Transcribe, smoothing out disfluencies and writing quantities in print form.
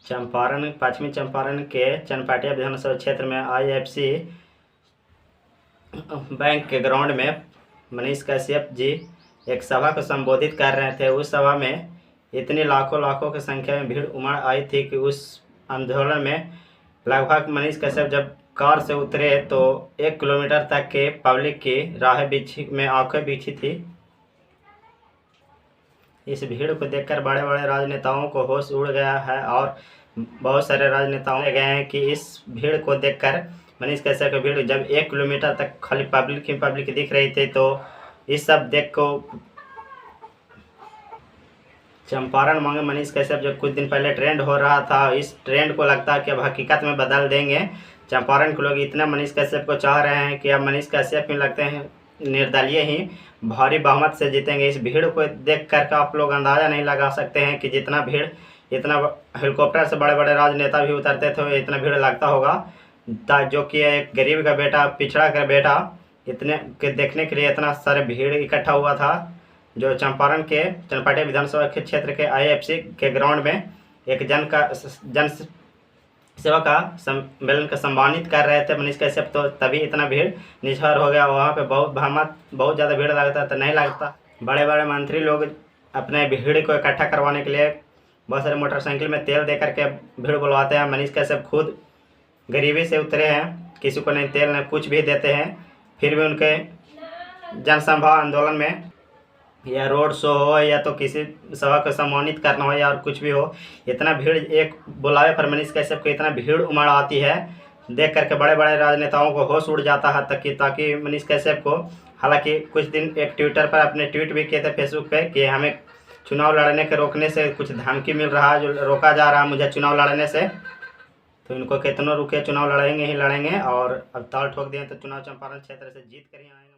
चंपारण पश्चिमी चंपारण के चनपाटिया विधानसभा क्षेत्र में आईएफसी बैंक के ग्राउंड में मनीष कश्यप जी एक सभा को संबोधित कर रहे थे। उस सभा में इतनी लाखों की संख्या में भीड़ उमड़ आई थी कि उस आंदोलन में लगभग मनीष कश्यप जब कार से उतरे तो 1 किलोमीटर तक के पब्लिक की राहें में आंखें बिछी थी। इस भीड़ को देखकर बड़े बड़े राजनेताओं को होश उड़ गया है और बहुत सारे राजनेताओं गए हैं कि इस भीड़ को देखकर मनीष कश्यप की भीड़ जब 1 किलोमीटर तक खाली पब्लिक दिख रही थी तो इस सब देख को चंपारण मांगे मनीष कश्यप जब कुछ दिन पहले ट्रेंड हो रहा था, इस ट्रेंड को लगता है कि अब हकीकत में बदल देंगे। चंपारण के लोग इतना मनीष कश्यप को चाह रहे हैं कि अब मनीष कश्यप में लगते हैं निर्दलीय ही भारी बहुमत से जीतेंगे। इस भीड़ को देख कर आप लोग अंदाज़ा नहीं लगा सकते हैं कि जितना भीड़, इतना हेलीकॉप्टर से बड़े बड़े राजनेता भी उतरते थे इतना भीड़ लगता होगा। जो कि एक गरीब का बेटा, पिछड़ा का बेटा, इतने के देखने के लिए इतना सारे भीड़ इकट्ठा हुआ था। जो चंपारण के चनपाटिया विधानसभा के क्षेत्र के आईएफसी के ग्राउंड में एक जन सेवा का सम्मेलन का सम्मानित कर रहे थे मनीष कश्यप, तो तभी इतना भीड़ निछावर हो गया। वहाँ पे बहुत ज़्यादा भीड़ लगता तो नहीं लगता। बड़े बड़े मंत्री लोग अपने भीड़ को इकट्ठा करवाने के लिए बहुत सारे मोटरसाइकिल में तेल दे करके भीड़ बुलवाते हैं। मनीष कश्यप खुद गरीबी से उतरे हैं, किसी को नहीं तेल नहीं कुछ भी देते हैं, फिर भी उनके जनसभा आंदोलन में या रोड शो हो या तो किसी सभा को सम्मानित करना हो या और कुछ भी हो, इतना भीड़ एक बुलावे पर मनीष कश्यप को इतना भीड़ उमड़ आती है। देख करके बड़े बड़े राजनेताओं को होश उड़ जाता है ताकि मनीष कश्यप को, हालांकि कुछ दिन एक ट्विटर पर अपने ट्वीट भी किए थे फेसबुक पे कि हमें चुनाव लड़ने के रोकने से कुछ धमकी मिल रहा है, जो रोका जा रहा है मुझे चुनाव लड़ने से। तो इनको कितनों रुके, चुनाव लड़ेंगे ही लड़ेंगे और अब ताल ठोक दिए तो चुनाव चंपारण क्षेत्र से जीत कर ही आएंगे।